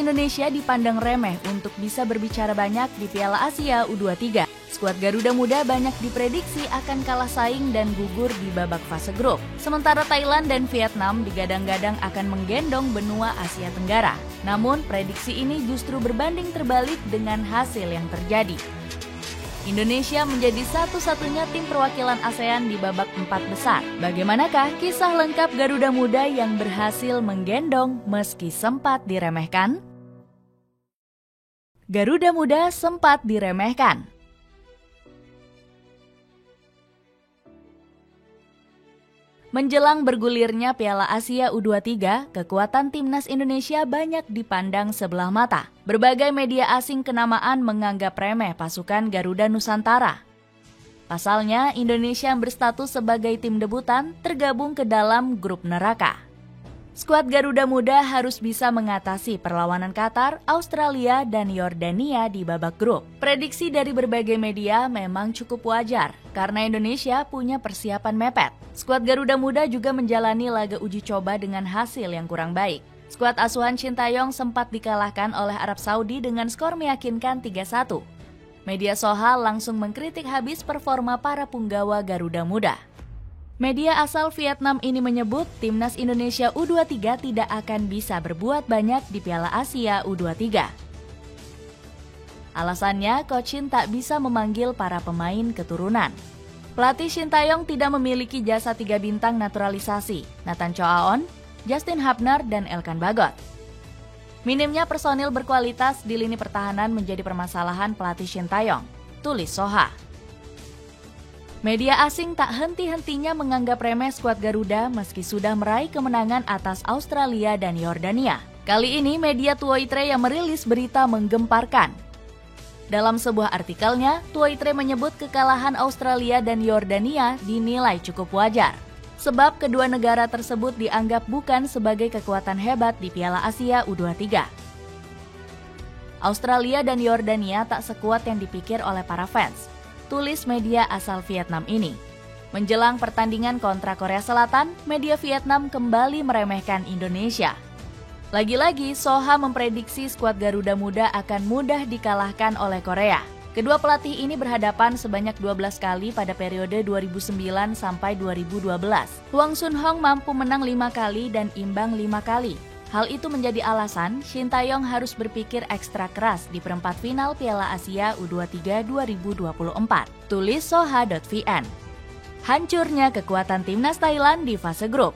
Indonesia dipandang remeh untuk bisa berbicara banyak di Piala Asia U23. Skuad Garuda Muda banyak diprediksi akan kalah saing dan gugur di babak fase grup. Sementara Thailand dan Vietnam digadang-gadang akan menggendong benua Asia Tenggara. Namun, prediksi ini justru berbanding terbalik dengan hasil yang terjadi. Indonesia menjadi satu-satunya tim perwakilan ASEAN di babak 4 besar. Bagaimanakah kisah lengkap Garuda Muda yang berhasil menggendong meski sempat diremehkan? Garuda Muda sempat diremehkan. Menjelang bergulirnya Piala Asia U23, kekuatan timnas Indonesia banyak dipandang sebelah mata. Berbagai media asing kenamaan menganggap remeh pasukan Garuda Nusantara. Pasalnya, Indonesia yang berstatus sebagai tim debutan tergabung ke dalam grup neraka. Skuad Garuda Muda harus bisa mengatasi perlawanan Qatar, Australia, dan Yordania di babak grup. Prediksi dari berbagai media memang cukup wajar, karena Indonesia punya persiapan mepet. Skuad Garuda Muda juga menjalani laga uji coba dengan hasil yang kurang baik. Skuad asuhan Shin Tae-yong sempat dikalahkan oleh Arab Saudi dengan skor meyakinkan 3-1. Media Soha langsung mengkritik habis performa para punggawa Garuda Muda. Media asal Vietnam ini menyebut timnas Indonesia U23 tidak akan bisa berbuat banyak di Piala Asia U23. Alasannya, Coach Shin tak bisa memanggil para pemain keturunan. Pelatih Shin Tae-yong tidak memiliki jasa 3 bintang naturalisasi, Nathan Choaon, Justin Hubner, dan Elkan Bagot. Minimnya personil berkualitas di lini pertahanan menjadi permasalahan pelatih Shin Tae-yong, tulis Soha. Media asing tak henti-hentinya menganggap remeh skuad Garuda meski sudah meraih kemenangan atas Australia dan Yordania. Kali ini media Tuoitre yang merilis berita menggemparkan. Dalam sebuah artikelnya, Tuoitre menyebut kekalahan Australia dan Yordania dinilai cukup wajar. Sebab kedua negara tersebut dianggap bukan sebagai kekuatan hebat di Piala Asia U23. Australia dan Yordania tak sekuat yang dipikir oleh para fans, tulis media asal Vietnam ini. Menjelang pertandingan kontra Korea Selatan, media Vietnam kembali meremehkan Indonesia. Lagi-lagi, Soha memprediksi skuad Garuda Muda akan mudah dikalahkan oleh Korea. Kedua pelatih ini berhadapan sebanyak 12 kali pada periode 2009 sampai 2012. Hwang Sun-hong mampu menang 5 kali dan imbang 5 kali. Hal itu menjadi alasan Shin Tae-yong harus berpikir ekstra keras di perempat final Piala Asia U23 2024. Tulis soha.vn. Hancurnya kekuatan timnas Thailand di fase grup.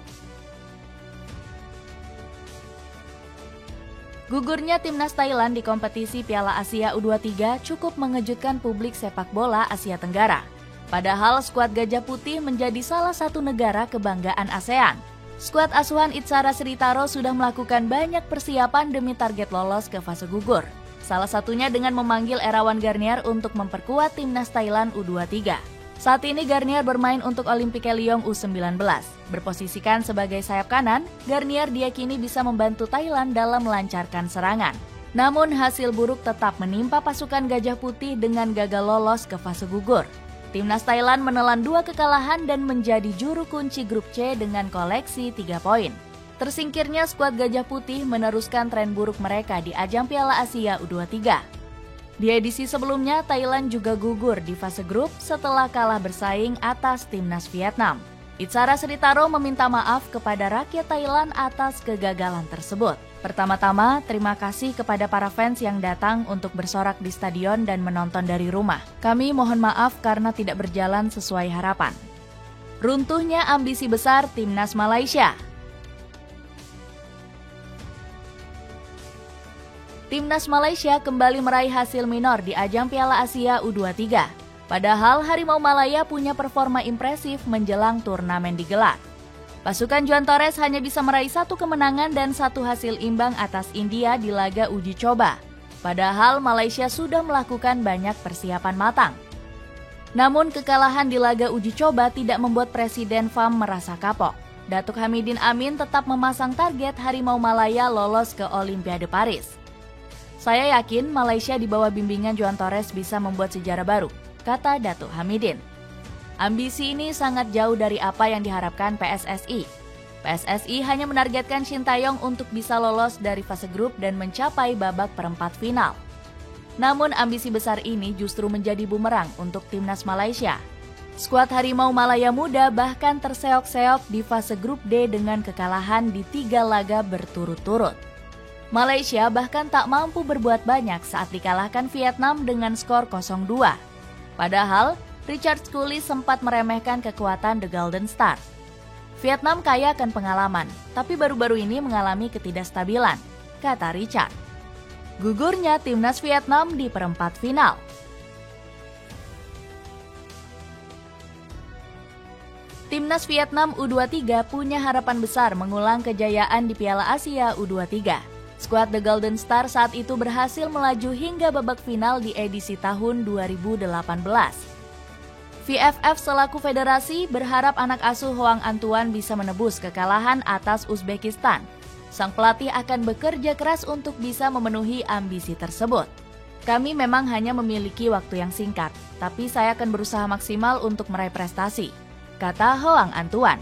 Gugurnya timnas Thailand di kompetisi Piala Asia U23 cukup mengejutkan publik sepak bola Asia Tenggara. Padahal skuad Gajah Putih menjadi salah satu negara kebanggaan ASEAN. Skuad asuhan Itsara Sritaro sudah melakukan banyak persiapan demi target lolos ke fase gugur. Salah satunya dengan memanggil Erawan Garnier untuk memperkuat timnas Thailand U23. Saat ini Garnier bermain untuk Olympique Lyon U19. Berposisikan sebagai sayap kanan, Garnier diyakini bisa membantu Thailand dalam melancarkan serangan. Namun hasil buruk tetap menimpa pasukan Gajah Putih dengan gagal lolos ke fase gugur. Timnas Thailand menelan 2 kekalahan dan menjadi juru kunci grup C dengan koleksi 3 poin. Tersingkirnya skuad Gajah Putih meneruskan tren buruk mereka di ajang Piala Asia U23. Di edisi sebelumnya, Thailand juga gugur di fase grup setelah kalah bersaing atas timnas Vietnam. Itsara Sritaro meminta maaf kepada rakyat Thailand atas kegagalan tersebut. Pertama-tama, terima kasih kepada para fans yang datang untuk bersorak di stadion dan menonton dari rumah. Kami mohon maaf karena tidak berjalan sesuai harapan. Runtuhnya ambisi besar timnas Malaysia. Timnas Malaysia kembali meraih hasil minor di ajang Piala Asia U23. Padahal Harimau Malaya punya performa impresif menjelang turnamen digelar. Pasukan Juan Torres hanya bisa meraih 1 kemenangan dan 1 hasil imbang atas India di laga uji coba. Padahal Malaysia sudah melakukan banyak persiapan matang. Namun kekalahan di laga uji coba tidak membuat Presiden FAM merasa kapok. Datuk Hamidin Amin tetap memasang target Harimau Malaya lolos ke Olimpiade Paris. Saya yakin Malaysia di bawah bimbingan Juan Torres bisa membuat sejarah baru, kata Datuk Hamidin. Ambisi ini sangat jauh dari apa yang diharapkan PSSI. PSSI hanya menargetkan Shin Taeyong untuk bisa lolos dari fase grup dan mencapai babak perempat final. Namun ambisi besar ini justru menjadi bumerang untuk timnas Malaysia. Skuad Harimau Malaya Muda bahkan terseok-seok di fase grup D dengan kekalahan di 3 laga berturut-turut. Malaysia bahkan tak mampu berbuat banyak saat dikalahkan Vietnam dengan skor 0-2. Padahal, Richard Schooley sempat meremehkan kekuatan The Golden Star. Vietnam kaya akan pengalaman, tapi baru-baru ini mengalami ketidakstabilan, kata Richard. Gugurnya timnas Vietnam di perempat final. Timnas Vietnam U23 punya harapan besar mengulang kejayaan di Piala Asia U23. Skuad The Golden Star saat itu berhasil melaju hingga babak final di edisi tahun 2018. VFF selaku federasi berharap anak asuh Hoang Antuan bisa menebus kekalahan atas Uzbekistan. Sang pelatih akan bekerja keras untuk bisa memenuhi ambisi tersebut. Kami memang hanya memiliki waktu yang singkat, tapi saya akan berusaha maksimal untuk meraih prestasi, kata Hoang Antuan.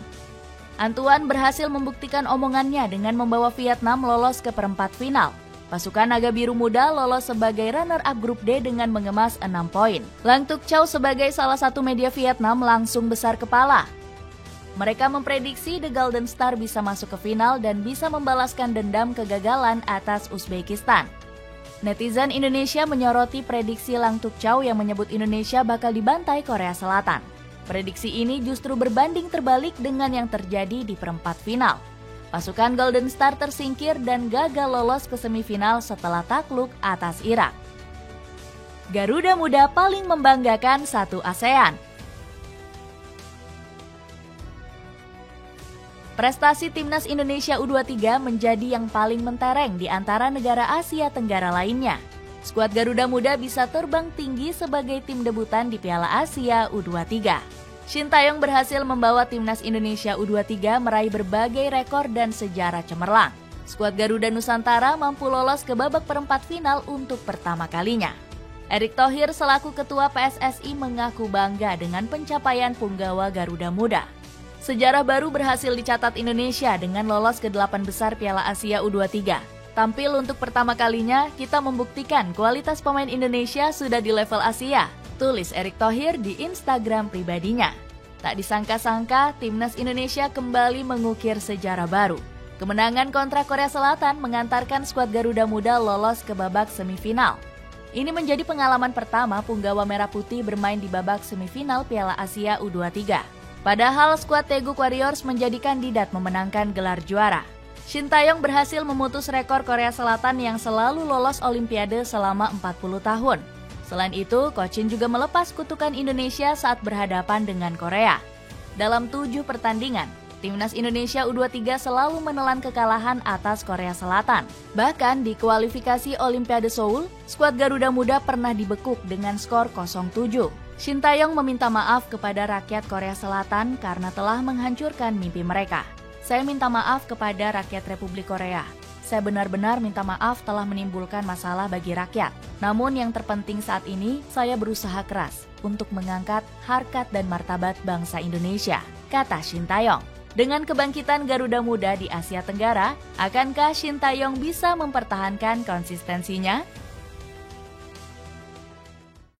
Antuan berhasil membuktikan omongannya dengan membawa Vietnam lolos ke perempat final. Pasukan Naga Biru Muda lolos sebagai runner-up grup D dengan mengemas 6 poin. Lang Tuk Chow sebagai salah satu media Vietnam langsung besar kepala. Mereka memprediksi The Golden Star bisa masuk ke final dan bisa membalaskan dendam kegagalan atas Uzbekistan. Netizen Indonesia menyoroti prediksi Lang Tuk Chow yang menyebut Indonesia bakal dibantai Korea Selatan. Prediksi ini justru berbanding terbalik dengan yang terjadi di perempat final. Pasukan Golden Star tersingkir dan gagal lolos ke semifinal setelah takluk atas Irak. Garuda Muda paling membanggakan satu ASEAN. Prestasi timnas Indonesia U23 menjadi yang paling mentereng di antara negara Asia Tenggara lainnya. Skuad Garuda Muda bisa terbang tinggi sebagai tim debutan di Piala Asia U23. Shin Taeyong berhasil membawa timnas Indonesia U23 meraih berbagai rekor dan sejarah cemerlang. Skuad Garuda Nusantara mampu lolos ke babak perempat final untuk pertama kalinya. Erick Thohir selaku ketua PSSI mengaku bangga dengan pencapaian punggawa Garuda Muda. Sejarah baru berhasil dicatat Indonesia dengan lolos ke 8 besar Piala Asia U23. Tampil untuk pertama kalinya, kita membuktikan kualitas pemain Indonesia sudah di level Asia, tulis Erick Thohir di Instagram pribadinya. Tak disangka-sangka, timnas Indonesia kembali mengukir sejarah baru. Kemenangan kontra Korea Selatan mengantarkan skuad Garuda Muda lolos ke babak semifinal. Ini menjadi pengalaman pertama punggawa merah putih bermain di babak semifinal Piala Asia U23. Padahal skuad Taeguk Warriors menjadi kandidat memenangkan gelar juara. Shin Taeyong berhasil memutus rekor Korea Selatan yang selalu lolos Olimpiade selama 40 tahun. Selain itu, Coach Shin juga melepas kutukan Indonesia saat berhadapan dengan Korea. Dalam 7 pertandingan, timnas Indonesia U23 selalu menelan kekalahan atas Korea Selatan. Bahkan di kualifikasi Olimpiade Seoul, skuad Garuda Muda pernah dibekuk dengan skor 0-7. Shin Taeyong meminta maaf kepada rakyat Korea Selatan karena telah menghancurkan mimpi mereka. Saya minta maaf kepada rakyat Republik Korea. Saya benar-benar minta maaf telah menimbulkan masalah bagi rakyat. Namun yang terpenting saat ini, saya berusaha keras untuk mengangkat harkat dan martabat bangsa Indonesia, kata Shin Taeyong. Dengan kebangkitan Garuda Muda di Asia Tenggara, akankah Shin Taeyong bisa mempertahankan konsistensinya?